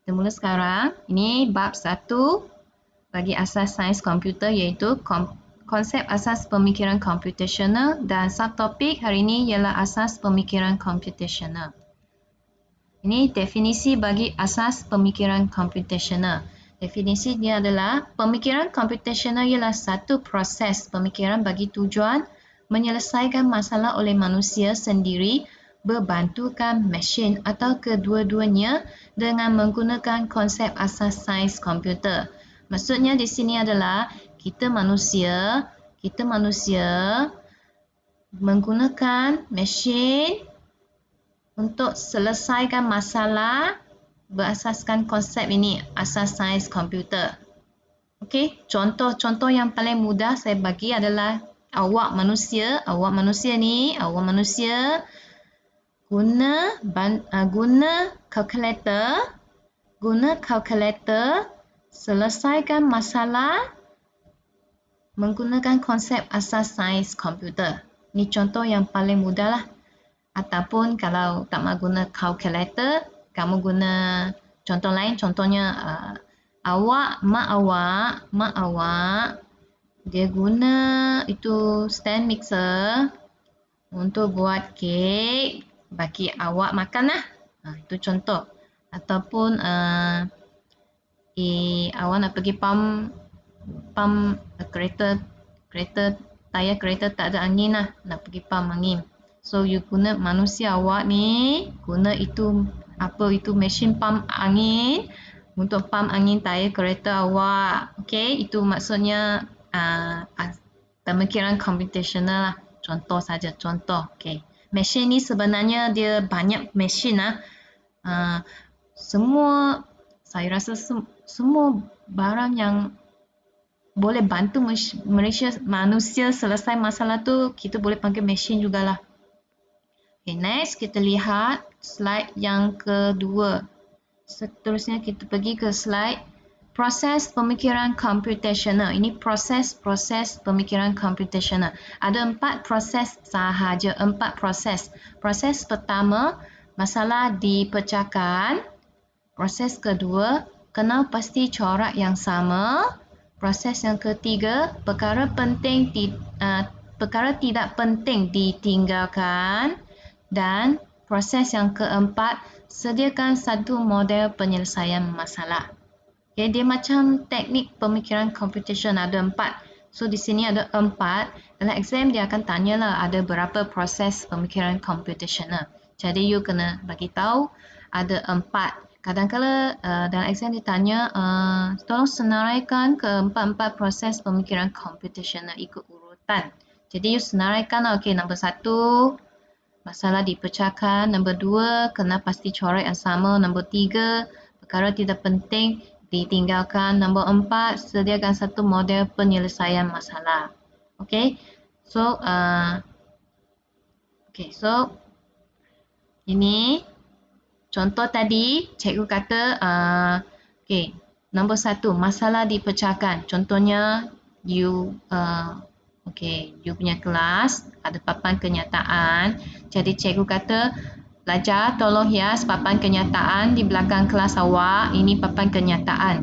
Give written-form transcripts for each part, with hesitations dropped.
Kita mula sekarang. Ini bab 1 bagi asas sains komputer iaitu konsep asas pemikiran computational dan subtopik hari ini ialah asas pemikiran computational. Ini definisi bagi asas pemikiran computational. Definisi dia adalah pemikiran computational ialah satu proses pemikiran bagi tujuan menyelesaikan masalah oleh manusia sendiri berbantukan mesin atau kedua-duanya dengan menggunakan konsep asas sains komputer. Maksudnya di sini adalah kita manusia menggunakan mesin untuk selesaikan masalah berasaskan konsep ini, asas sains komputer. Okey, contoh-contoh yang paling mudah saya bagi adalah awak manusia guna kalkulator selesaikan masalah menggunakan konsep asas sains komputer. Ini contoh yang paling mudah lah. Ataupun kalau tak mahu guna kalkulator, kamu guna contoh lain, contohnya mak awak dia guna itu stand mixer untuk buat kek bagi awak makan lah. Itu contoh. Ataupun awak nak pergi pump kereta tayar kereta tak ada angin lah, nak pergi pump angin. So you guna manusia awak ni guna itu mesin pump angin untuk pump angin tayar kereta awak. Okey, itu maksudnya pemikiran computational lah. Contoh saja, contoh. Okey. Mesin ni sebenarnya dia banyak mesin lah. Saya rasa semua barang yang boleh bantu manusia selesai masalah tu kita boleh panggil mesin jugalah. Okay, next kita lihat slide yang kedua. Seterusnya kita pergi ke slide proses pemikiran computational. Ini proses pemikiran computational. Ada 4 proses sahaja, 4 proses. Proses pertama, masalah dipecahkan. Proses kedua, kenal pasti corak yang sama. Proses yang ketiga, perkara tidak penting ditinggalkan. Dan proses yang keempat, sediakan satu model penyelesaian masalah. Okay, dia macam teknik pemikiran computation ada 4. So di sini ada 4. Dalam exam dia akan tanyalah ada berapa proses pemikiran computational. Jadi you kena bagi tahu ada 4. Kadang-kadang dalam exam ditanya tolong senaraikan ke-4 proses pemikiran computational ikut urutan. Jadi you senaraikan lah. Okey, nombor 1 masalah dipecahkan, nombor 2 kena pasti corak yang sama, nombor 3 perkara tidak penting ditinggalkan, nombor 4 sediakan satu model penyelesaian masalah. Okey. So ini contoh tadi cikgu kata okey, nombor 1 masalah dipecahkan. Contohnya you punya kelas ada papan kenyataan. Jadi cikgu kata, pelajar tolong hias papan kenyataan di belakang kelas awak. Ini papan kenyataan.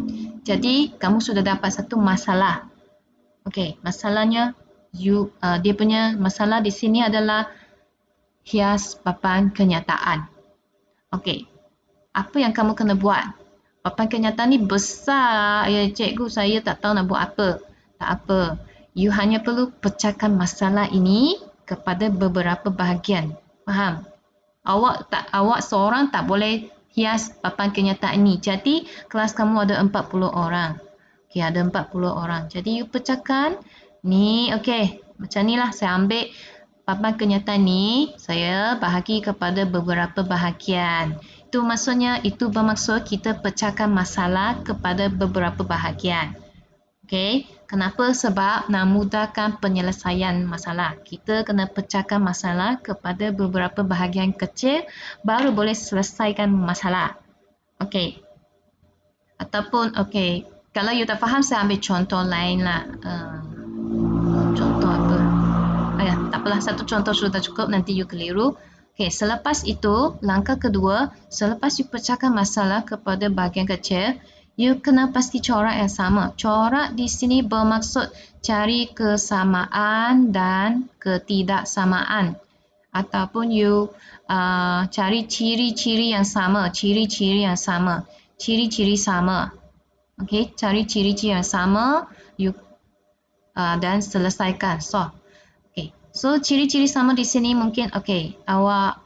Jadi kamu sudah dapat satu masalah. Okey, masalahnya dia punya masalah di sini adalah hias papan kenyataan. Okey, apa yang kamu kena buat? Papan kenyataan ni besar. Ya cikgu, saya tak tahu nak buat apa. Tak apa. You hanya perlu pecahkan masalah ini kepada beberapa bahagian. Faham? Awak seorang tak boleh hias papan kenyataan ini. Jadi kelas kamu ada 40 orang. Okey, ada 40 orang. Jadi you pecahkan ni. Okey, macam ni lah saya ambil papan kenyataan ni, saya bahagi kepada beberapa bahagian. Itu maksudnya, itu bermaksud kita pecahkan masalah kepada beberapa bahagian. Okey, kenapa? Sebab nak mudahkan penyelesaian masalah. Kita kena pecahkan masalah kepada beberapa bahagian kecil baru boleh selesaikan masalah. Okey. Ataupun kalau you tak faham saya ambil contoh lain lah. Contoh apa? Tak apalah, satu contoh sudah cukup, nanti you keliru. Okey, selepas itu, langkah kedua, selepas you pecahkan masalah kepada bahagian kecil, you kena pasti corak yang sama. Corak di sini bermaksud cari kesamaan dan ketidaksamaan. Ataupun you cari ciri-ciri yang sama, ciri-ciri yang sama, ciri-ciri sama. Okey, cari ciri-ciri yang sama, you dan selesaikan, solve. Okay. So, ciri-ciri sama di sini mungkin, awak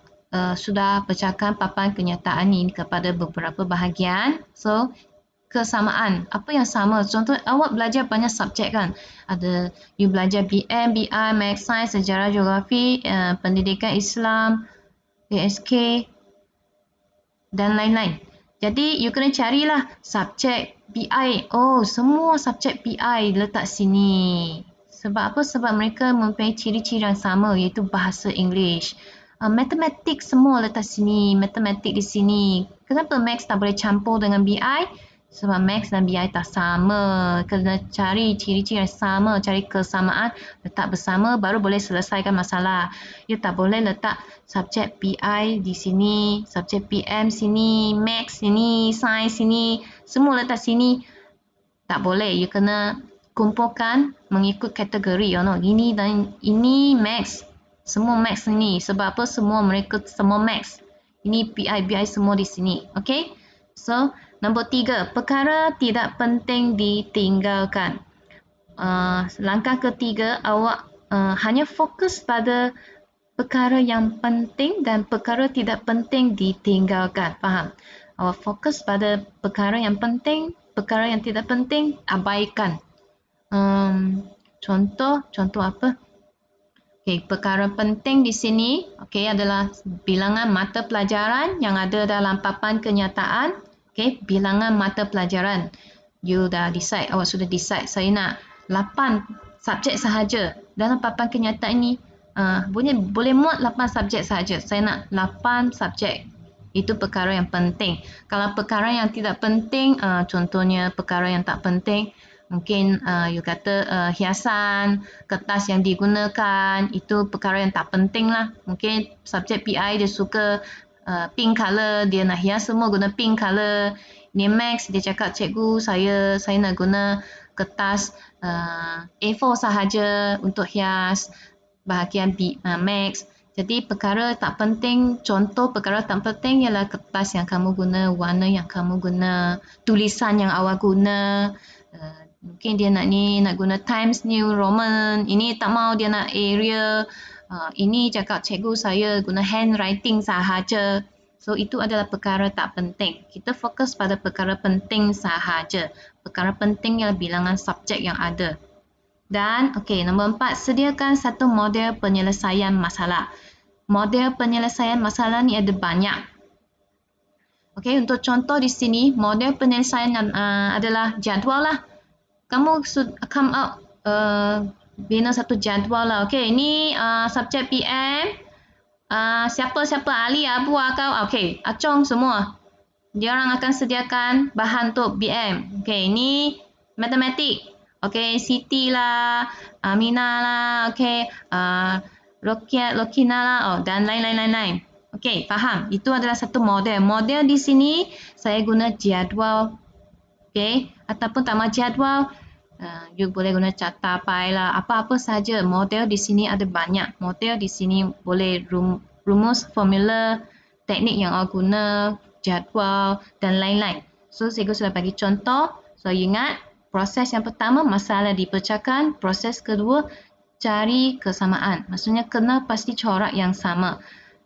sudah pecahkan papan kenyataan ini kepada beberapa bahagian. So, kesamaan. Apa yang sama? Contoh, awak belajar banyak subjek kan? You belajar BM, BI, Maths, Science, Sejarah, Geografi, Pendidikan Islam, ASK dan lain-lain. Jadi, you kena carilah subjek BI. Oh, semua subjek BI letak sini. Sebab apa? Sebab mereka mempunyai ciri-ciri yang sama, iaitu bahasa English. Matematik semua letak sini. Matematik di sini. Kenapa Maths tak boleh campur dengan BI? Sebab Maths dan BI tak sama. Kena cari ciri-ciri yang sama, cari kesamaan, letak bersama, baru boleh selesaikan masalah. You tak boleh letak subjek BI di sini, subjek PM sini, Maths sini, Science sini, semua letak sini. Tak boleh. You kena kumpulkan mengikut kategori. Ini dan ini Maths. Semua Maths ini. Sebab apa? Mereka semua Maths. Ini BI semua di sini. Okay? So, nombor 3. Perkara tidak penting ditinggalkan. Langkah ketiga, awak hanya fokus pada perkara yang penting dan perkara tidak penting ditinggalkan. Faham? Awak fokus pada perkara yang penting, perkara yang tidak penting, abaikan. Contoh apa? Perkara penting di sini adalah bilangan mata pelajaran yang ada dalam papan kenyataan. Bilangan mata pelajaran. You dah decide, awak sudah decide, saya nak 8 subjek sahaja dalam papan kenyataan ini. Boleh muat 8 subjek sahaja. Saya nak 8 subjek. Itu perkara yang penting. Kalau perkara yang tidak penting, contohnya perkara yang tak penting, mungkin you kata hiasan, kertas yang digunakan, itu perkara yang tak penting lah. Mungkin subjek PI dia suka pink colour, dia nak hias semua guna pink colour. Ini Maths, dia cakap, cikgu saya nak guna kertas A4 sahaja untuk hias bahagian Maths. Jadi perkara tak penting, contoh perkara tak penting ialah kertas yang kamu guna, warna yang kamu guna, tulisan yang awak guna. Mungkin dia nak guna Times New Roman, ini tak mau, dia nak Arial. Ini cakap cikgu saya guna handwriting sahaja. So itu adalah perkara tak penting. Kita fokus pada perkara penting sahaja. Perkara penting ialah bilangan subjek yang ada. Dan nombor 4, sediakan satu model penyelesaian masalah. Model penyelesaian masalah ni ada banyak. Untuk contoh di sini, model penyelesaian adalah jadual lah. Kamu come out bina satu jadual lah. Ini subjek PM. Siapa-siapa ahli abu akau. Acong semua. Dia orang akan sediakan bahan untuk BM. Ini matematik. Siti lah, Amina lah, Lokina lah, dan lain-lain. Faham? Itu adalah satu model. Model di sini saya guna jadual. Ataupun tak mahu jadual, you boleh guna catapai lah, apa-apa saja. Model di sini ada banyak. Model di sini boleh rumus, formula, teknik yang awak guna, jadual dan lain-lain. So, cikgu sudah bagi contoh. So, ingat, proses yang pertama, masalah dipecahkan. Proses kedua, cari kesamaan. Maksudnya, kena pasti corak yang sama.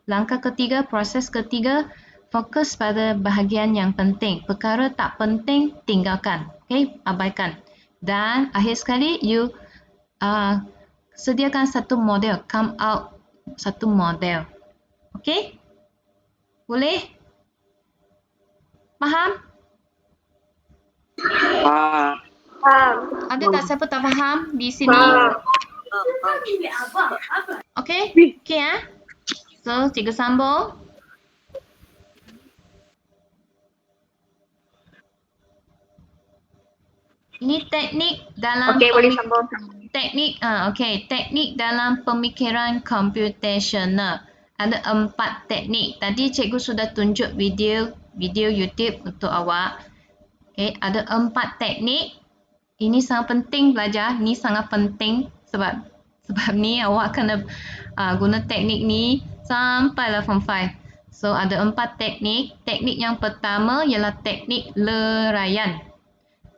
Langkah ketiga, proses ketiga, fokus pada bahagian yang penting. Perkara tak penting, tinggalkan. Abaikan. Dan akhir sekali, you sediakan satu model. Come out satu model. Boleh? Faham? Faham. Ada tak siapa tak faham di sini? Okey ya. So, cikgu sambung. Ini teknik dalam boleh sambung. teknik dalam pemikiran computational ada 4 teknik. Tadi cikgu sudah tunjuk video YouTube untuk awak. Okay, ada 4 teknik. Ini sangat penting belajar. Ini sangat penting sebab ni awak kena guna teknik ni sampailah form 5. So ada 4 teknik. Teknik yang pertama ialah teknik leraian.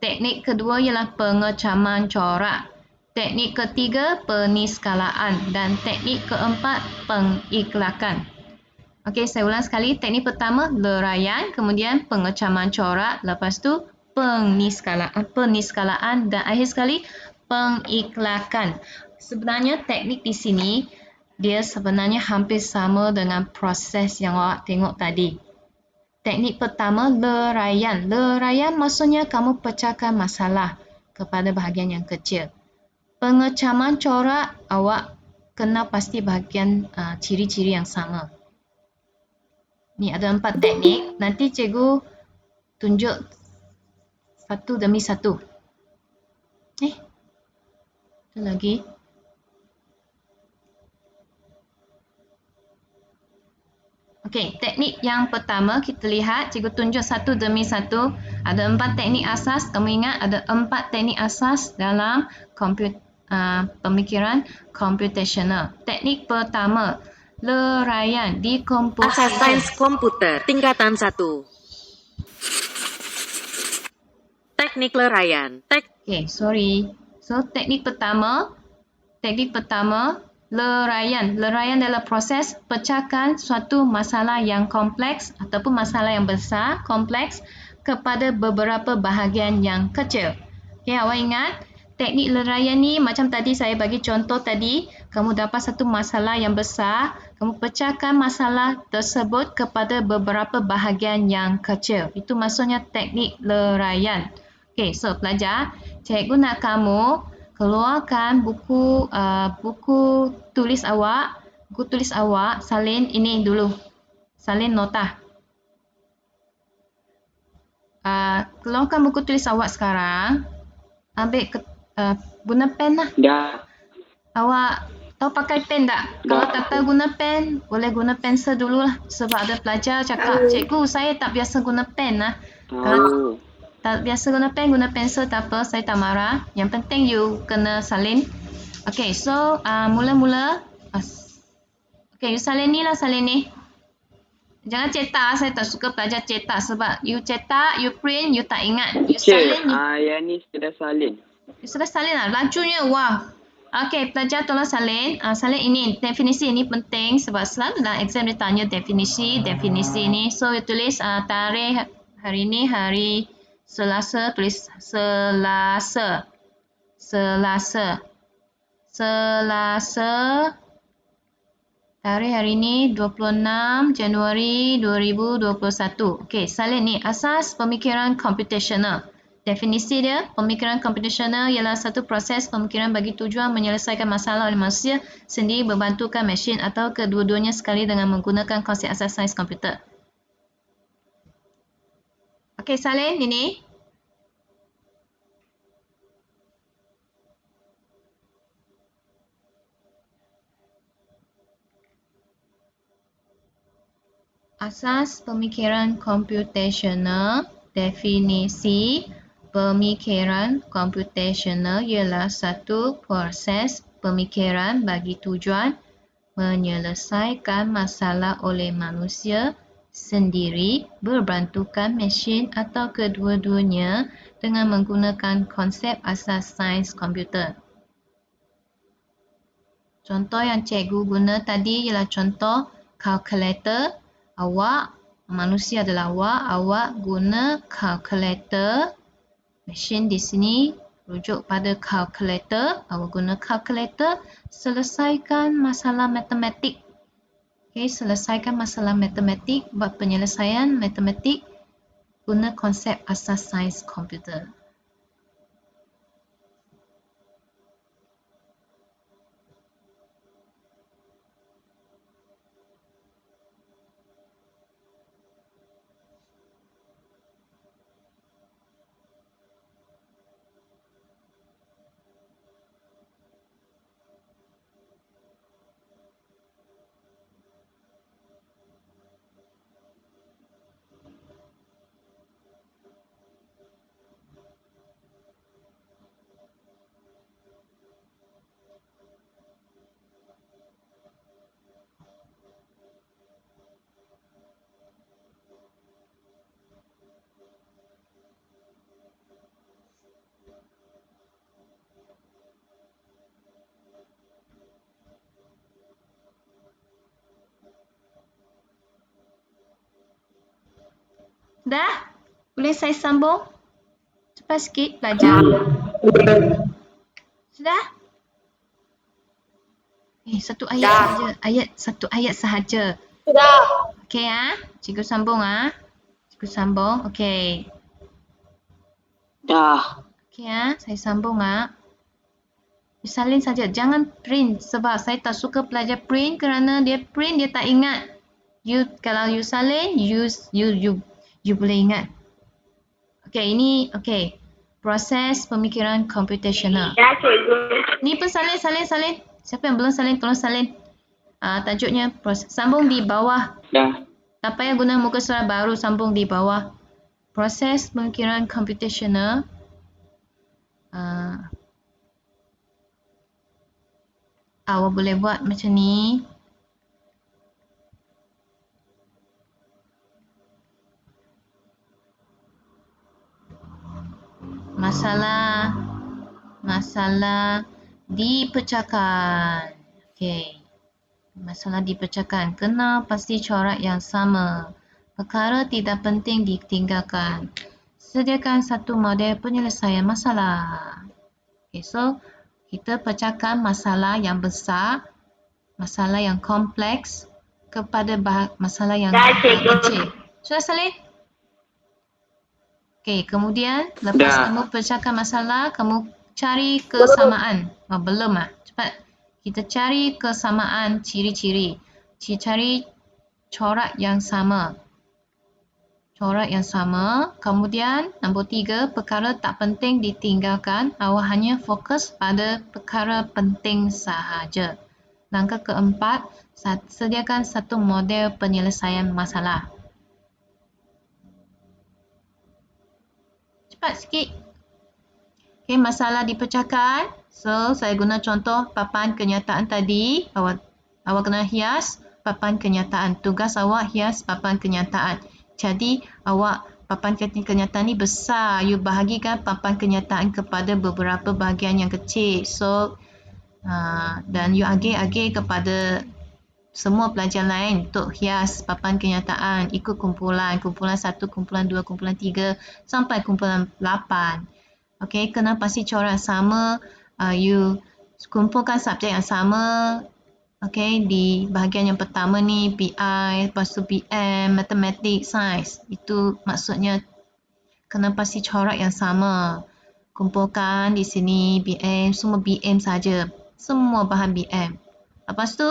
Teknik kedua ialah pengecaman corak. Teknik ketiga peniskalaan dan teknik keempat pengiklakan. Okey, saya ulang sekali. Teknik pertama leraian, kemudian pengecaman corak, lepas tu peniskalaan dan akhir sekali pengiklakan. Sebenarnya teknik di sini dia sebenarnya hampir sama dengan proses yang awak tengok tadi. Teknik pertama leraian. Leraian maksudnya kamu pecahkan masalah kepada bahagian yang kecil. Pengecaman corak, awak kena pasti bahagian ciri-ciri yang sama. Ni ada 4 teknik. Nanti cikgu tunjuk satu demi satu. Itu lagi. Okey, teknik yang pertama kita lihat, cikgu tunjuk satu demi satu. Ada 4 teknik asas. Kamu ingat ada 4 teknik asas dalam pemikiran computational. Teknik pertama, leraian dekomposisi. Asas sains komputer tingkatan 1. Teknik leraian. Okey, sorry. So teknik pertama leraian. Leraian adalah proses pecahkan suatu masalah yang kompleks ataupun masalah yang besar, kompleks kepada beberapa bahagian yang kecil. Okey, awak ingat teknik leraian ni macam tadi saya bagi contoh tadi, kamu dapat satu masalah yang besar, kamu pecahkan masalah tersebut kepada beberapa bahagian yang kecil. Itu maksudnya teknik leraian. Okey, so pelajar, cikgu nak kamu keluarkan buku tulis awak, salin ini dulu. Salin nota. Keluarkan buku tulis awak sekarang. Ambil guna pen lah. Dah. Awak tahu pakai pen tak? Kalau tak tahu guna pen, boleh guna pensel dulu lah. Sebab ada pelajar cakap, cikgu saya tak biasa guna pen lah. Kalau tak biasa guna pen, guna pensel tak apa, saya tak marah. Yang penting you kena salin. Okay, so mula-mula. Okay, you salin ni lah, salin ni. Jangan cetak, saya tak suka pelajar cetak sebab you cetak, you print, you tak ingat. You salin ni. Yang ni sudah salin. You sudah salin lah, lajunya wah. Okay, pelajar tolong salin. Salin ini, definisi ini penting sebab selalu dalam exam dia tanya definisi ni. So, you tulis tarikh hari ni, hari Selasa, tulis Selasa. Tarikh hari ni 26 Januari 2021. Okey, salin ni asas pemikiran computational. Definisi dia, pemikiran computational ialah satu proses pemikiran bagi tujuan menyelesaikan masalah oleh manusia sendiri berbantukan mesin atau kedua-duanya sekali dengan menggunakan konsep asas sains komputer. Okey, salin ini. Asas pemikiran computational, definisi pemikiran computational ialah satu proses pemikiran bagi tujuan menyelesaikan masalah oleh manusia sendiri berbantukan mesin atau kedua-duanya dengan menggunakan konsep asas sains komputer. Contoh yang cikgu guna tadi ialah contoh kalkulator. Manusia adalah awak guna kalkulator. Mesin di sini rujuk pada kalkulator. Awak guna kalkulator, selesaikan masalah matematik. Okey, selesaikan masalah matematik, buat penyelesaian matematik guna konsep asas sains komputer. Dah? Boleh saya sambung? Cepat sikit belajar. Sudah? Satu ayat Dah. saja. Satu ayat sahaja. Sudah. Okey ah. Cikgu sambung ah. Cikgu sambung. Okey. Dah. Okey ah. Saya sambung ah. You salin saja. Jangan print sebab saya tak suka pelajar print kerana dia tak ingat. Kalau you salin, you boleh ingat. Okey, ini okey. Proses pemikiran computational. Ya, cikgu. Ni pun salin. Siapa yang belum salin, tolong salin. Tajuknya sambung di bawah. Dah. Tak payah guna muka surat baru, sambung di bawah. Proses pemikiran computational. Awak boleh buat macam ni. Masalah dipecahkan. Okey. Masalah dipecahkan. Kena pasti corak yang sama. Perkara tidak penting ditinggalkan. Sediakan satu model penyelesaian masalah. Okay, so kita pecahkan masalah yang besar, masalah yang kompleks kepada masalah yang kecil. Sudah salin? Okay, kemudian lepas kamu pecahkan masalah, kamu cari kesamaan. Belum ah. Cepat. Kita cari kesamaan ciri-ciri. Cari corak yang sama. Corak yang sama. Kemudian nombor 3, perkara tak penting ditinggalkan. Awak hanya fokus pada perkara penting sahaja. Langkah keempat, sediakan satu model penyelesaian masalah. Cepat sikit. Okay, masalah dipecahkan. So, saya guna contoh papan kenyataan tadi. Awak kena hias papan kenyataan. Tugas awak hias papan kenyataan. Jadi, papan kenyataan ni besar. You bahagikan papan kenyataan kepada beberapa bahagian yang kecil. So, dan you agih-agih kepada semua pelajar lain untuk hias papan kenyataan ikut kumpulan 1, kumpulan 2, kumpulan 3 sampai kumpulan 8. Okey, kena pasti corak sama, you kumpulkan subjek yang sama. Okey, di bahagian yang pertama ni PI, lepas tu BM, Mathematics, Science. Itu maksudnya kena pasti corak yang sama. Kumpulkan di sini BM, semua BM saja. Semua bahan BM. Lepas tu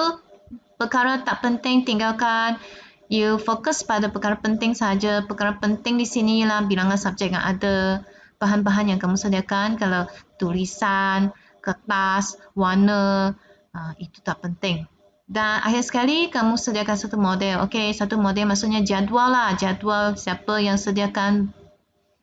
perkara tak penting tinggalkan. You fokus pada perkara penting saja. Perkara penting di sini ialah bilangan subjek yang ada. Bahan-bahan yang kamu sediakan, kalau tulisan, kertas, warna, itu tak penting. Dan akhir sekali, kamu sediakan satu model. Okey, satu model maksudnya jadual lah. Jadual siapa yang sediakan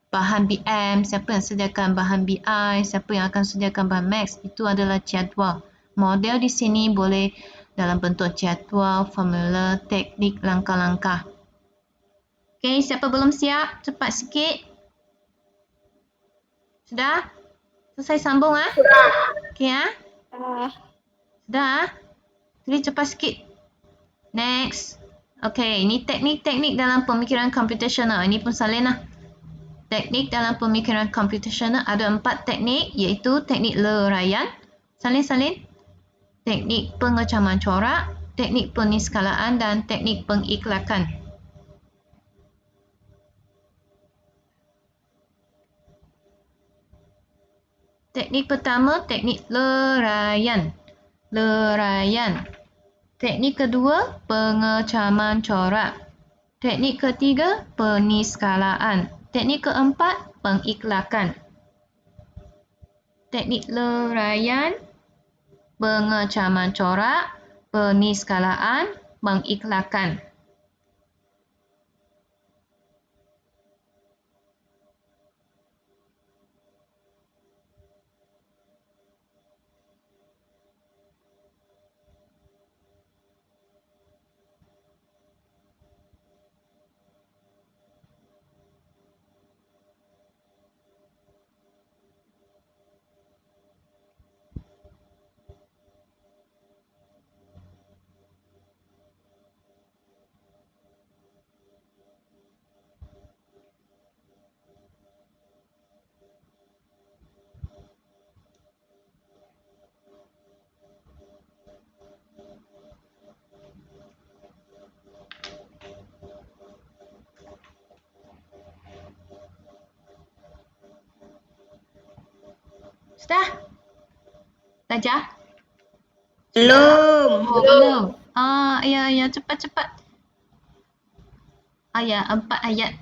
bahan BM, siapa yang sediakan bahan BI, siapa yang akan sediakan bahan Max. Itu adalah jadual. Model di sini boleh dalam bentuk jadual, formula, teknik, langkah-langkah. Okey, siapa belum siap? Cepat sikit. Sudah? Selesai sambung ah? Sudah. Okey ah? Sudah? Jadi cepat sikit. Next. Okey, ini teknik-teknik dalam pemikiran computational. Ini pun salin lah. Teknik dalam pemikiran computational ada 4 teknik, iaitu teknik leraian. Salin-salin. Teknik pengecaman corak, teknik peniskalaan dan teknik pengiklakan. Teknik pertama, teknik leraian. Teknik kedua, pengecaman corak. Teknik ketiga, peniskalaan. Teknik keempat, pengiklakan. Teknik leraian, pengecaman corak, peniskalaan, pengiklakan. Sudah? Belajar? Belum. Oh, belum. Ya, cepat-cepat. Ya, 4 ayat.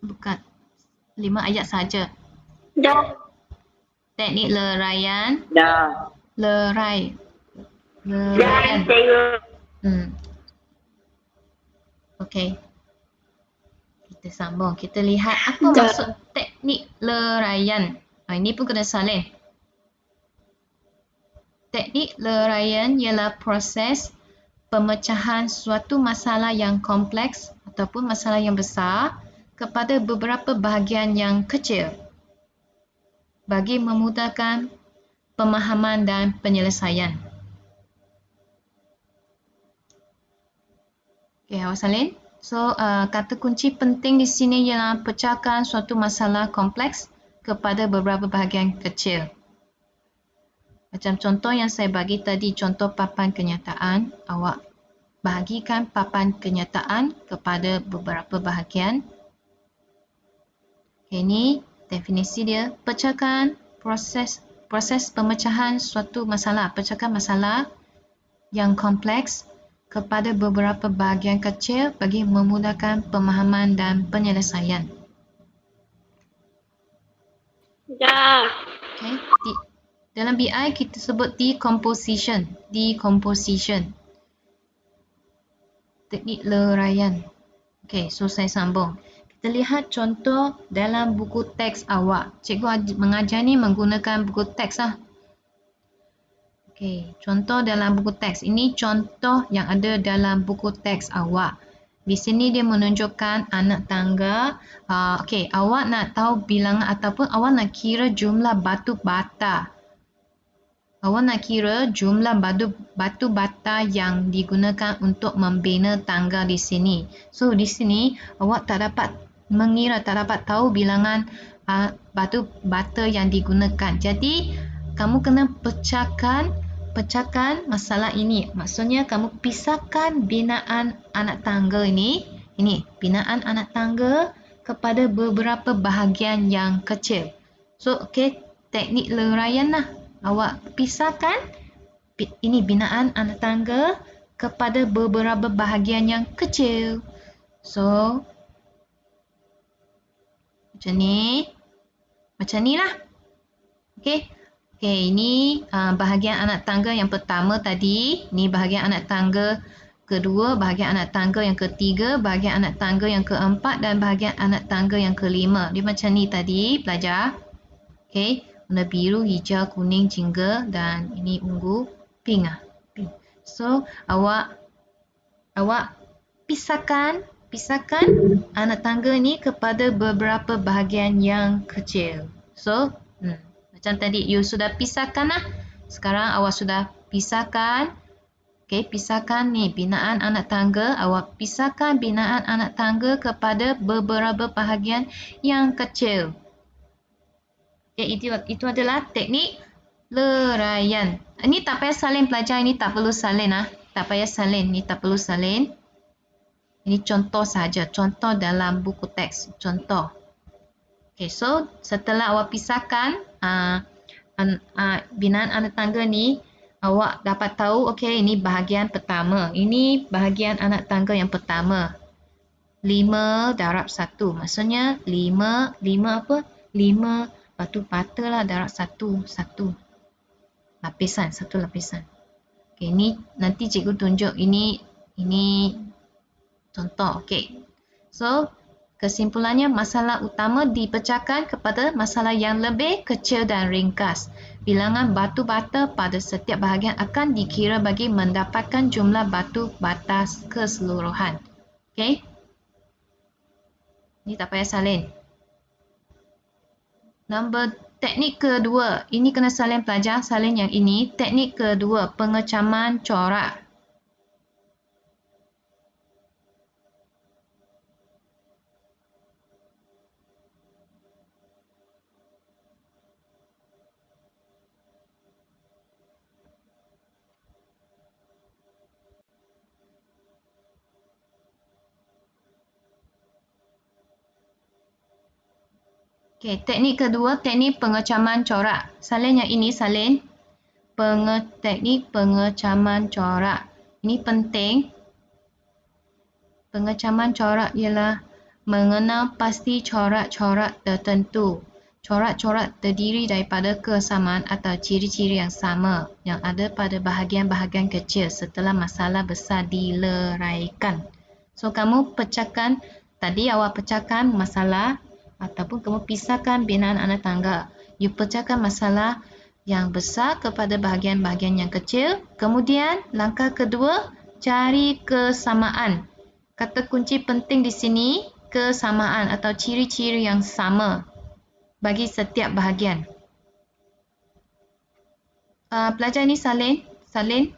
Bukan. 5 ayat saja. Dah. Teknik leraian. Dah. Lerai. Dah, Leraian. cikgu. Okey. Kita sambung. Kita lihat apa Dah. maksud teknik leraian. Ini pun kena salin. Teknik leraian ialah proses pemecahan suatu masalah yang kompleks ataupun masalah yang besar kepada beberapa bahagian yang kecil bagi memudahkan pemahaman dan penyelesaian. Okey, awak salin. So, kata kunci penting di sini ialah pecahkan suatu masalah kompleks kepada beberapa bahagian kecil. Macam contoh yang saya bagi tadi, contoh papan kenyataan, awak bahagikan papan kenyataan kepada beberapa bahagian. Okay, ini definisi dia. Pecahkan proses pemecahan suatu masalah. Pecahkan masalah yang kompleks kepada beberapa bahagian kecil bagi memudahkan pemahaman dan penyelesaian. Dah. Okay. Dalam BI kita sebut decomposition. Teknik leraian. Okay, so saya sambung. Kita lihat contoh dalam buku teks awak. Cikgu mengajar ni menggunakan buku teks lah. Okay, contoh dalam buku teks. Ini contoh yang ada dalam buku teks awak. Di sini dia menunjukkan anak tangga. Okay, awak nak tahu bilangan ataupun awak nak kira jumlah batu bata. Awak nak kira jumlah batu bata yang digunakan untuk membina tangga di sini. So, di sini awak tak dapat mengira, tak dapat tahu bilangan batu bata yang digunakan. Jadi, kamu kena pecahkan masalah ini. Maksudnya, kamu pisahkan binaan anak tangga ini. Ini, binaan anak tangga kepada beberapa bahagian yang kecil. So, okay, teknik leraian lah. Awak pisahkan ini binaan anak tangga kepada beberapa bahagian yang kecil. So, macam ni lah. Okey. Okey, ini bahagian anak tangga yang pertama tadi. Ini bahagian anak tangga kedua, bahagian anak tangga yang ketiga, bahagian anak tangga yang keempat dan bahagian anak tangga yang kelima. Dia macam ni tadi, pelajar. Okey. Warna biru, hijau, kuning, jingga dan ini ungu, pink lah. Pink. So, awak pisahkan anak tangga ni kepada beberapa bahagian yang kecil. So, macam tadi, you sudah pisahkan lah. Sekarang awak sudah pisahkan. Okay, pisahkan ni binaan anak tangga. Awak pisahkan binaan anak tangga kepada beberapa bahagian yang kecil. Itu adalah teknik leraian. Ini tak payah salin pelajar, ini tak perlu salin lah. Tak payah salin, ini tak perlu salin. Ini contoh saja, contoh dalam buku teks, contoh. Okay, so setelah awak pisahkan binaan anak tangga ni, awak dapat tahu, okay, ini bahagian pertama. Ini bahagian anak tangga yang pertama. 5 darab 1. Maksudnya 5 apa? 5 batu bata lah darab satu lapisan. Okay, ini nanti cikgu tunjuk ini contoh. Okay, so kesimpulannya masalah utama dipecahkan kepada masalah yang lebih kecil dan ringkas. Bilangan batu bata pada setiap bahagian akan dikira bagi mendapatkan jumlah batu bata keseluruhan. Okay, ini tak payah salin. Teknik kedua, ini kena salin pelajar, salin yang ini. Teknik kedua, pengecaman corak. Okey, teknik kedua, teknik pengecaman corak. Salin yang ini, salin. Teknik pengecaman corak. Ini penting. Pengecaman corak ialah mengenal pasti corak-corak tertentu. Corak-corak terdiri daripada kesamaan atau ciri-ciri yang sama yang ada pada bahagian-bahagian kecil setelah masalah besar dileraikan. So, kamu pecahkan, tadi awak pecahkan masalah ataupun kamu pisahkan binaan anak tangga. You pecahkan masalah yang besar kepada bahagian-bahagian yang kecil. Kemudian, langkah kedua, cari kesamaan. Kata kunci penting di sini, kesamaan atau ciri-ciri yang sama bagi setiap bahagian. Pelajar ini salin. Salin.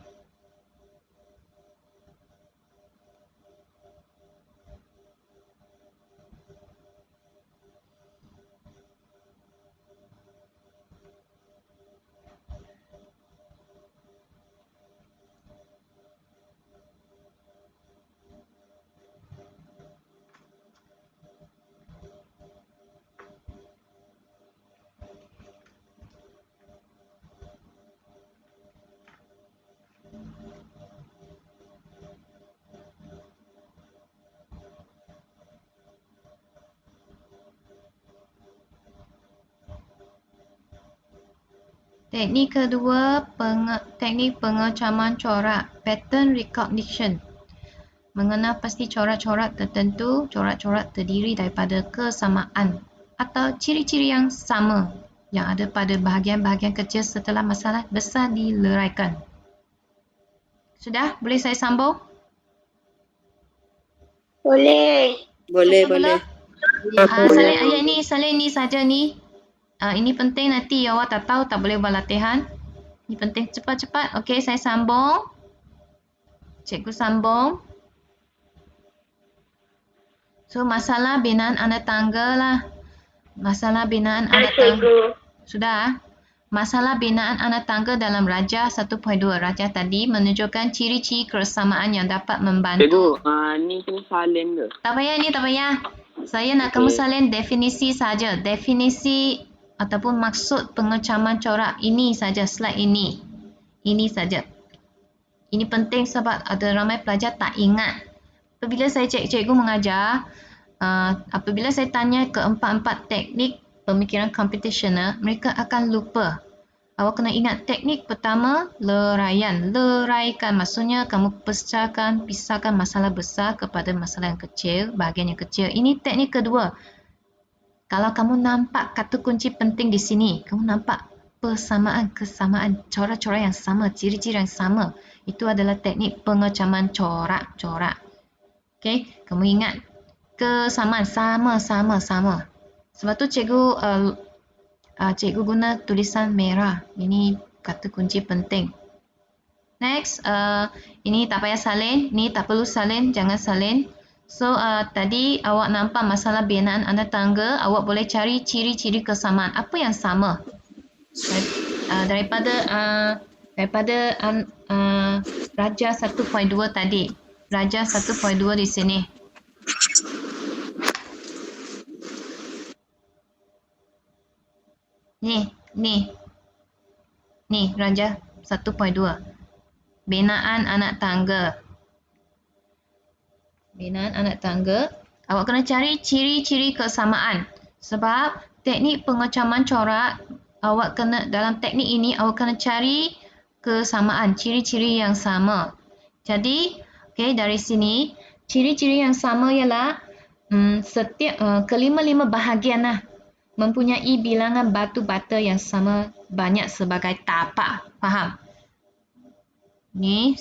Teknik kedua, teknik pengecaman corak, pattern recognition. Mengenal pasti corak-corak tertentu, corak-corak terdiri daripada kesamaan atau ciri-ciri yang sama yang ada pada bahagian-bahagian kecil setelah masalah besar dileraikan. Sudah? Boleh saya sambung? Boleh. Boleh, Mula? boleh. Salin ayat ni, salin ni saja ni. Ini penting, nanti awak tak tahu, tak boleh buat latihan. Ini penting, cepat-cepat. Okey, saya sambung. Cikgu sambung. So, masalah binaan anak tangga lah. Masalah binaan anak tangga. Cikgu. Sudah? Masalah binaan anak tangga dalam Rajah 1.2. Rajah tadi menunjukkan ciri-ciri kesamaan yang dapat membantu. Cikgu, ni kena salin ke? Tak payah ni, tak payah. Saya nak kamu salin definisi saja. Definisi ataupun maksud pengecaman corak ini saja, slide ini. Ini saja. Ini penting sebab ada ramai pelajar tak ingat. Apabila saya cikgu mengajar, apabila saya tanya keempat-empat teknik pemikiran computational, mereka akan lupa. Awak kena ingat teknik pertama, leraian. Leraikan maksudnya kamu pisahkan masalah besar kepada masalah yang kecil, bahagian yang kecil. Ini teknik kedua. Kalau kamu nampak kata kunci penting di sini, kamu nampak persamaan, kesamaan, corak-corak yang sama, ciri-ciri yang sama. Itu adalah teknik pengecaman corak-corak. Okey, kamu ingat kesamaan, sama. Sebab tu cikgu guna tulisan merah. Ini kata kunci penting. Next, ini tak payah salin. Ni tak perlu salin, jangan salin. So, tadi awak nampak masalah binaan anak tangga. Awak boleh cari ciri-ciri kesamaan. Apa yang sama? Daripada Rajah 1.2 tadi. Rajah 1.2 di sini. Ni Rajah 1.2. Binaan anak tangga. Binaan anak tangga. Awak kena cari ciri-ciri kesamaan. Sebab teknik pengecaman corak, awak kena, dalam teknik ini awak kena cari kesamaan, ciri-ciri yang sama. Jadi, okey, dari sini ciri-ciri yang sama ialah setiap kelima-lima bahagian lah mempunyai bilangan batu bata yang sama banyak sebagai tapak. Faham? Ni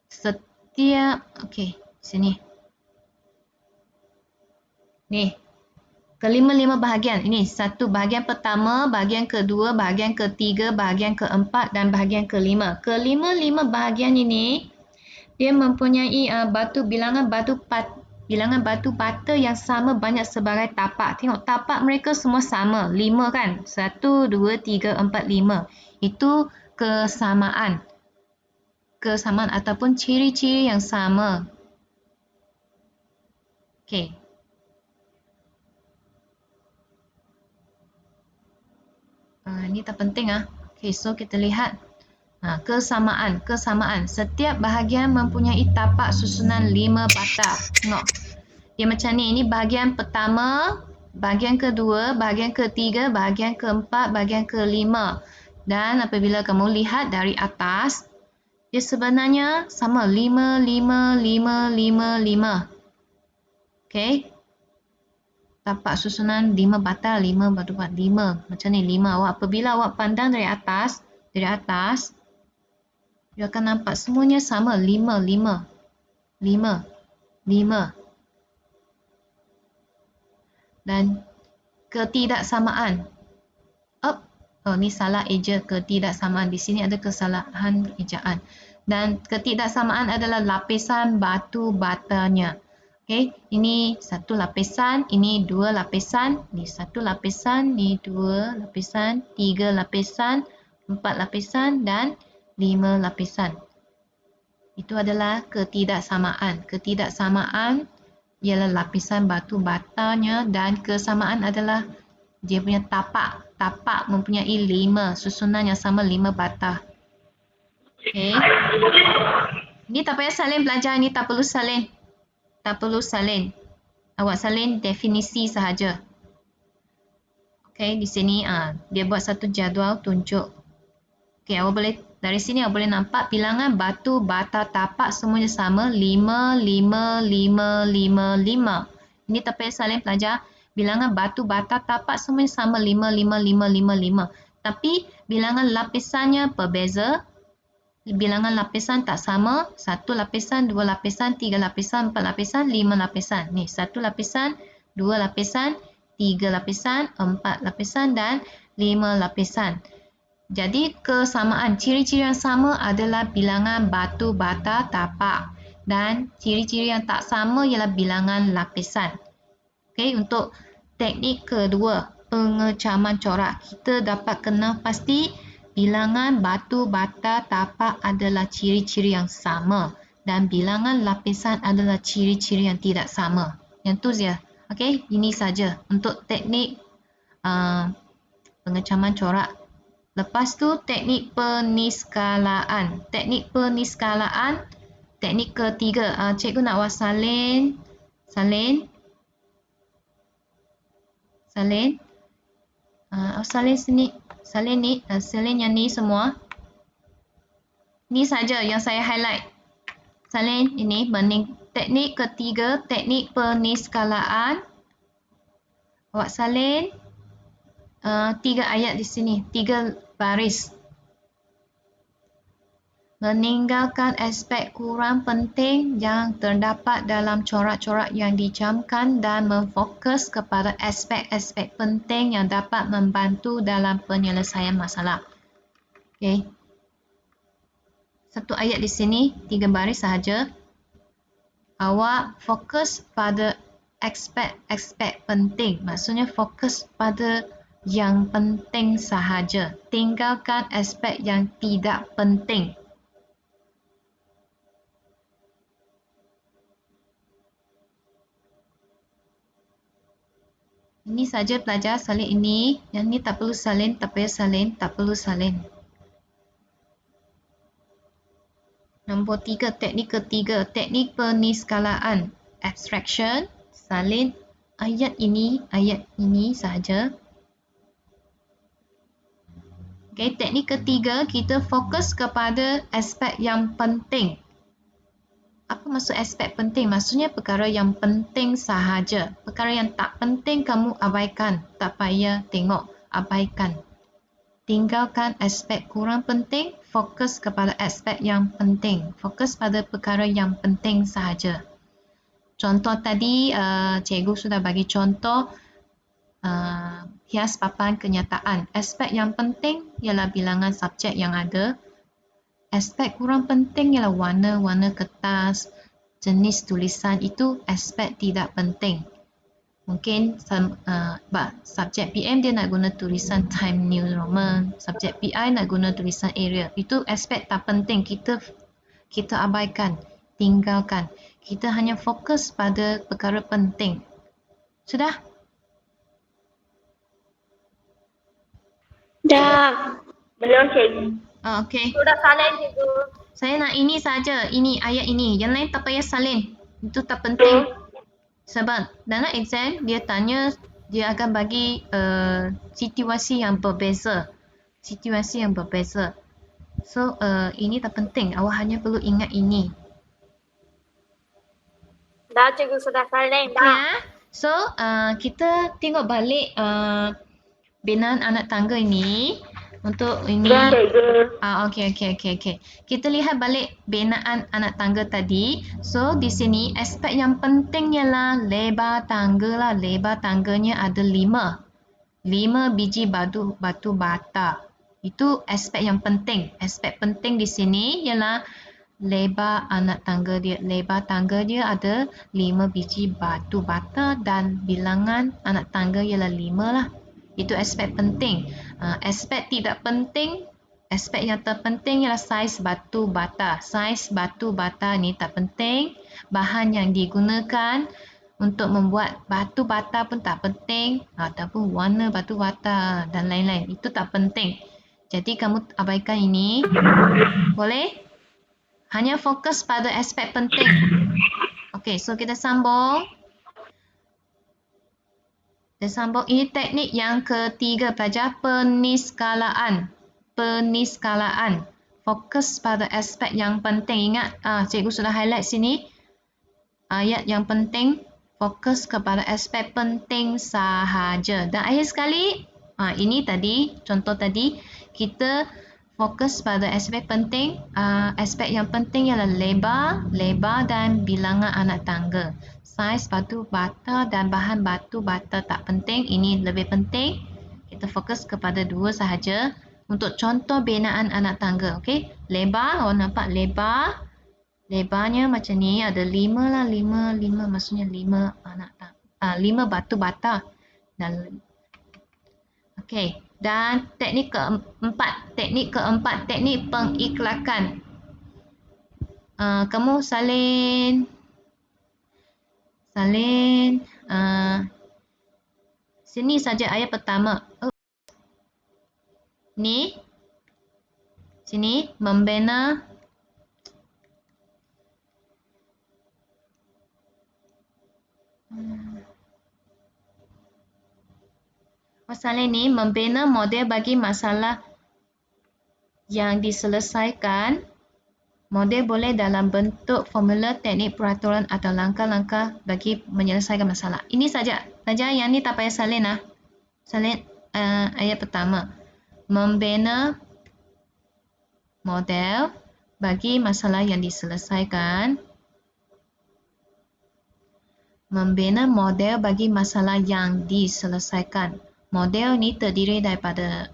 setiap, okey, sini. Ni, kelima-lima bahagian. Ini satu bahagian pertama, bahagian kedua, bahagian ketiga, bahagian keempat dan bahagian kelima. Kelima-lima bahagian ini dia mempunyai bilangan batu bata yang sama banyak sebagai tapak. Tengok tapak mereka semua sama. 5 kan? 1, 2, 3, 4, 5. Itu kesamaan. Kesamaan ataupun ciri-ciri yang sama. Okey. Ini tak penting ah. Okay, so kita lihat kesamaan. Setiap bahagian mempunyai tapak susunan 5 batah. Tengok. Dia macam ni. Ini bahagian pertama, bahagian kedua, bahagian ketiga, bahagian keempat, bahagian kelima. Dan apabila kamu lihat dari atas, dia sebenarnya sama 5, 5, 5, 5, 5. Okay. Tapak susunan 5 batah, 5 batu bat 5. Macam ni 5. Apabila awak pandang dari atas, dia akan nampak semuanya sama 5, 5, 5, 5. Dan ketidaksamaan. Oh, ni salah eja ketidaksamaan. Di sini ada kesalahan ejaan. Dan ketidaksamaan adalah lapisan batu batanya. Okey, ini satu lapisan, ini dua lapisan, ini satu lapisan, ini dua lapisan, tiga lapisan, empat lapisan dan 5 lapisan. Itu adalah ketidaksamaan. Ketidaksamaan ialah lapisan batu batanya dan kesamaan adalah dia punya tapak. Tapak mempunyai 5 susunan yang sama 5 batah. Okey. Ini tak payah salin belajar, ini tak perlu salin. Tak perlu salin. Awak salin definisi sahaja. Okey, di sini dia buat satu jadual tunjuk. Okey, awak boleh dari sini awak boleh nampak bilangan batu bata tapak semuanya sama 5, 5, 5, 5, 5. Ini tak payah salin pelajar. Bilangan batu bata tapak semuanya sama 5, 5, 5, 5, 5. Tapi bilangan lapisannya berbeza. Bilangan lapisan tak sama. 1 lapisan, 2 lapisan, 3 lapisan, 4 lapisan, 5 lapisan. Ni 1 lapisan, 2 lapisan, 3 lapisan, 4 lapisan dan 5 lapisan. Jadi kesamaan, ciri-ciri yang sama adalah bilangan batu bata tapak dan ciri-ciri yang tak sama ialah bilangan lapisan. Okey, untuk teknik kedua, pengecaman corak, kita dapat kenal pasti bilangan batu bata tapak adalah ciri-ciri yang sama dan bilangan lapisan adalah ciri-ciri yang tidak sama. Yang tu saja. Okey, ini saja untuk teknik pengecaman corak. Lepas tu teknik peniskalaan. Teknik peniskalaan, teknik ketiga. Cikgu nak awak salin. Salin sini. Salin ni. Salin yang ni semua. Ni saja yang saya highlight. Salin ini. Teknik ketiga, teknik peniskalaan. Awak salin. 3 ayat di sini, 3 baris. Meninggalkan aspek kurang penting yang terdapat dalam corak-corak yang dijamkan dan memfokus kepada aspek-aspek penting yang dapat membantu dalam penyelesaian masalah. Okey. 1 ayat di sini, 3 baris sahaja. Awak fokus pada aspek-aspek penting. Maksudnya fokus pada yang penting sahaja. Tinggalkan aspek yang tidak penting. Ini saja pelajar, salin ini. Yang ni tak perlu salin, tak payah salin, tak perlu salin. Nombor 3, teknik ketiga, teknik peniskalaan. Abstraction, salin ayat ini sahaja. Okay, teknik ketiga, kita fokus kepada aspek yang penting. Apa maksud aspek penting? Maksudnya perkara yang penting sahaja. Perkara yang tak penting kamu abaikan. Tak payah tengok, abaikan. Tinggalkan aspek kurang penting, fokus kepada aspek yang penting. Fokus pada perkara yang penting sahaja. Contoh tadi, cikgu sudah bagi contoh hias papan kenyataan. Aspek yang penting ialah bilangan subjek yang ada. Aspek kurang penting ialah warna-warna kertas, jenis tulisan, itu aspek tidak penting. Mungkin subjek PM dia nak guna tulisan Time New Roman, subjek PI nak guna tulisan Arial. Itu aspek tak penting, kita abaikan, tinggalkan. Kita hanya fokus pada perkara penting. Sudah? Dah. Belum cikgu. Oh, okey. Sudah salin cikgu. Saya nak ini saja. Ini ayat ini. Yang lain tak payah salin. Itu tak penting. Sebab dalam exam dia tanya, dia akan bagi situasi yang berbeza. Situasi yang berbeza. So ini tak penting. Awak hanya perlu ingat ini. Dah cikgu sudah salin. Okay, ya. So kita tengok balik binaan anak tangga ini. Untuk ini. Dah cikgu. Okey. Kita lihat balik binaan anak tangga tadi. So di sini aspek yang penting ialah lebar tangga lah. Lebar tangganya ada 5. 5 biji batu bata. Itu aspek yang penting. Aspek penting di sini ialah lebar anak tangga dia. Lebar tangga dia ada 5 biji batu bata dan bilangan anak tangga ialah 5 lah. Itu aspek penting. Aspek tidak penting, aspek yang terpenting ialah saiz batu bata. Saiz batu bata ni tak penting. Bahan yang digunakan untuk membuat batu bata pun tak penting. Ataupun warna batu bata dan lain-lain. Itu tak penting. Jadi kamu abaikan ini. Boleh? Hanya fokus pada aspek penting. Okey, so kita sambung. Ini teknik yang ketiga pelajar, peniskalaan. Peniskalaan. Fokus pada aspek yang penting. Ingat, cikgu sudah highlight sini. Ayat yang penting, fokus kepada aspek penting sahaja. Dan akhir sekali, ini tadi, contoh tadi, kita fokus pada aspek penting. Aspek yang penting ialah lebar dan bilangan anak tangga. Saiz batu bata dan bahan batu bata tak penting. Ini lebih penting. Kita fokus kepada 2 sahaja. Untuk contoh binaan anak tangga. Okay? Lebar, awak nampak lebar. Lebarnya macam ni. Ada 5 lah. 5 maksudnya 5 anak tangga. 5 batu bata. Okay. Dan teknik keempat. Teknik pengiklakan. Kamu salin. Sini saja ayat pertama. Ni. Sini. Membina. Salin ni. Membina model bagi masalah yang diselesaikan. Model boleh dalam bentuk formula, teknik, peraturan atau langkah-langkah bagi menyelesaikan masalah. Ini saja. Pelajar yang ni tak payah salin lah. Salin ayat pertama. Membina model bagi masalah yang diselesaikan. Membina model bagi masalah yang diselesaikan. Model ni terdiri daripada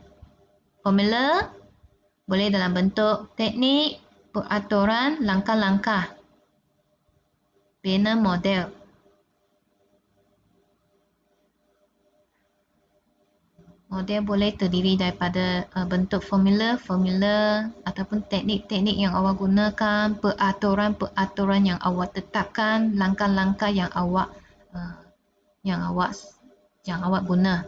formula, boleh dalam bentuk teknik, peraturan, langkah-langkah. Bina model. Model boleh terdiri daripada bentuk formula ataupun teknik-teknik yang awak gunakan, peraturan yang awak tetapkan, langkah-langkah yang awak guna.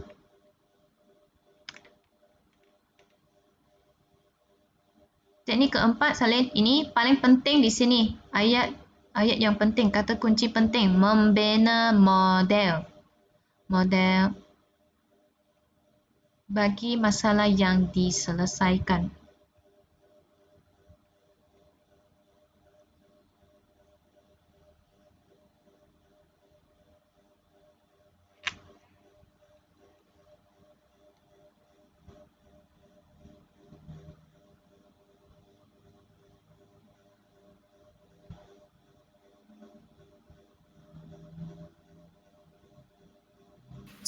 Teknik keempat salin, ini paling penting di sini. Ayat yang penting, kata kunci penting, membina model. Model bagi masalah yang diselesaikan.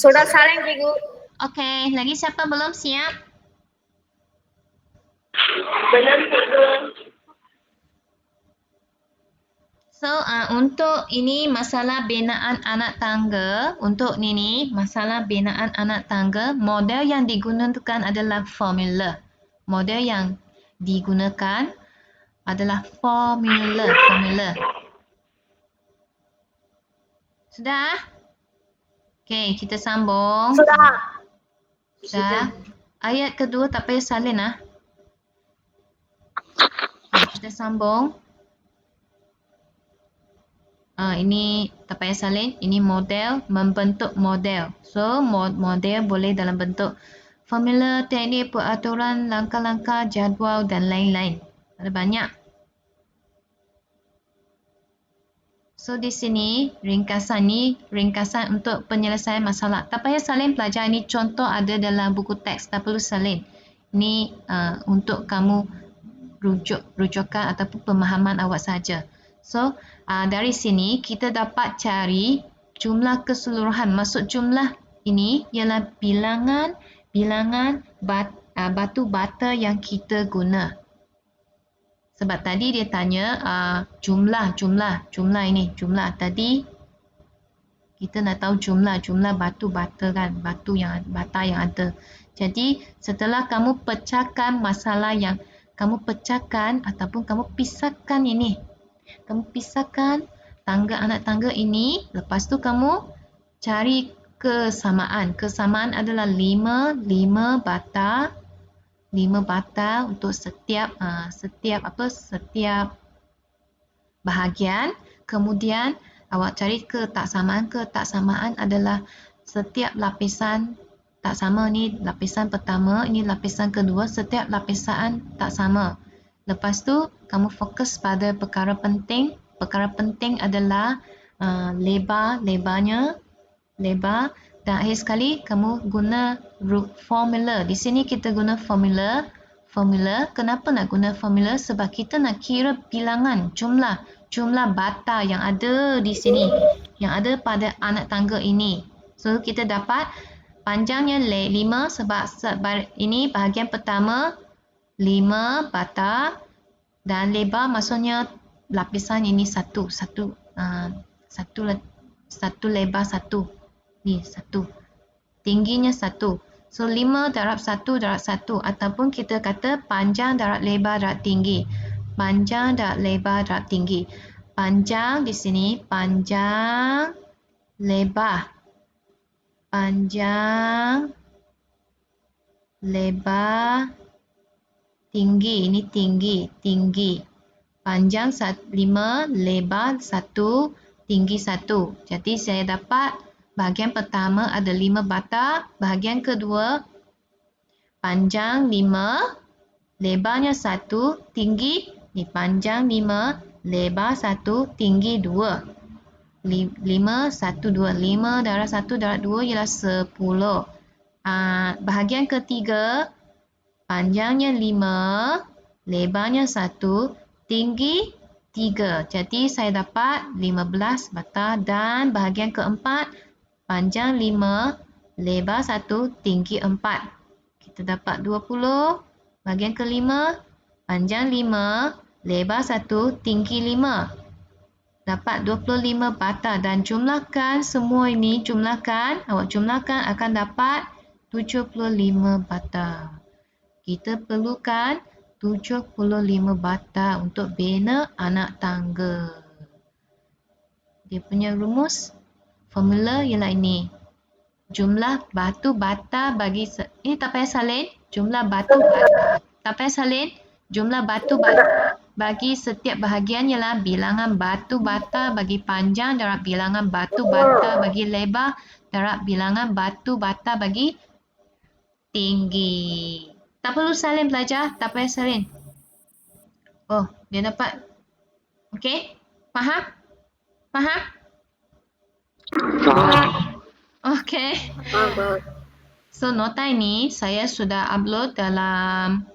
Sudah salin cikgu. Okey, lagi siapa belum siap? Belum cikgu. So, untuk ini masalah binaan anak tangga. Untuk ni masalah binaan anak tangga. Model yang digunakan adalah formula. Model yang digunakan adalah formula. Sudah? Okey, kita sambung. Sudah. Sudah. Ayat kedua tak payah salin lah. Kita sambung. Ini tak payah salin. Ini model, membentuk model. So, model boleh dalam bentuk formula, teknik, peraturan, langkah-langkah, jadual dan lain-lain. Ada banyak. So, di sini ringkasan ni, ringkasan untuk penyelesaian masalah. Tak payah salin pelajar. Ini contoh ada dalam buku teks. Tak perlu salin. Ini untuk kamu rujukan ataupun pemahaman awak saja. So, dari sini kita dapat cari jumlah keseluruhan. Maksud jumlah ini ialah bilangan batu bata yang kita guna. Sebab tadi dia tanya jumlah ini, jumlah tadi kita nak tahu jumlah batu bata kan, bata yang ada. Jadi setelah kamu pecahkan masalah yang kamu pecahkan ataupun kamu pisahkan ini. Kamu pisahkan anak tangga ini, lepas tu kamu cari kesamaan. Kesamaan adalah 5 bata. 5 bata untuk setiap bahagian. Kemudian awak cari ketaksamaan. Ketaksamaan adalah setiap lapisan tak sama. Ni lapisan pertama, ini lapisan kedua. Setiap lapisan tak sama. Lepas tu kamu fokus pada perkara penting. Perkara penting adalah lebarnya. Dan akhir sekali kamu guna formula. Di sini kita guna formula. Kenapa nak guna formula? Sebab kita nak kira bilangan, jumlah bata yang ada di sini, yang ada pada anak tangga ini. So kita dapat panjangnya 5 sebab ini bahagian pertama 5 bata dan lebar maksudnya lapisan ini satu lebar satu. Ni satu. Tingginya satu. So 5 darab 1 ataupun kita kata panjang darab lebar darab tinggi. Panjang darab lebar darab tinggi. Panjang di sini panjang lebar. Panjang lebar tinggi. Ini tinggi. Panjang 5, lebar 1, tinggi 1. Jadi saya dapat bahagian pertama ada 5 bata, bahagian kedua panjang 5, lebarnya 1, tinggi ni panjang 5, lebar 1, tinggi 2. 5, 1, 2. 5 darab 1 darab 2 ialah 10. Bahagian ketiga panjangnya 5, lebarnya 1, tinggi 3. Jadi saya dapat 15 bata dan bahagian keempat panjang 5, lebar 1, tinggi 4. Kita dapat 20. Bahagian kelima, panjang 5, lebar 1, tinggi 5. Dapat 25 bata dan jumlahkan semua ini, awak jumlahkan akan dapat 75 bata. Kita perlukan 75 bata untuk bina anak tangga. Dia punya rumus formula ialah ini. Jumlah batu bata bagi ini tak payah salin. Jumlah batu bata. Tak payah salin. Jumlah batu bata bagi setiap bahagian ialah bilangan batu bata bagi panjang darab bilangan batu bata bagi lebar darab bilangan batu bata bagi tinggi. Tak perlu salin pelajar. Tak payah salin. Oh, dia dapat. Okey? Faham? Okay. So nota ini saya sudah upload dalam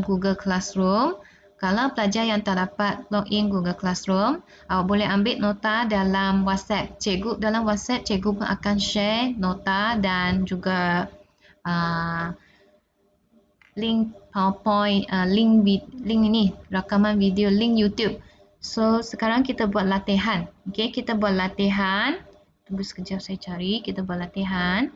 Google Classroom. Kalau pelajar yang tak dapat login Google Classroom, awak boleh ambil nota dalam WhatsApp. Dalam WhatsApp, cikgu pun akan share nota dan juga link PowerPoint, link ini, rakaman video, link YouTube. So, sekarang kita buat latihan. Okay, kita buat latihan. Tunggu sekejap saya cari. Kita buat latihan.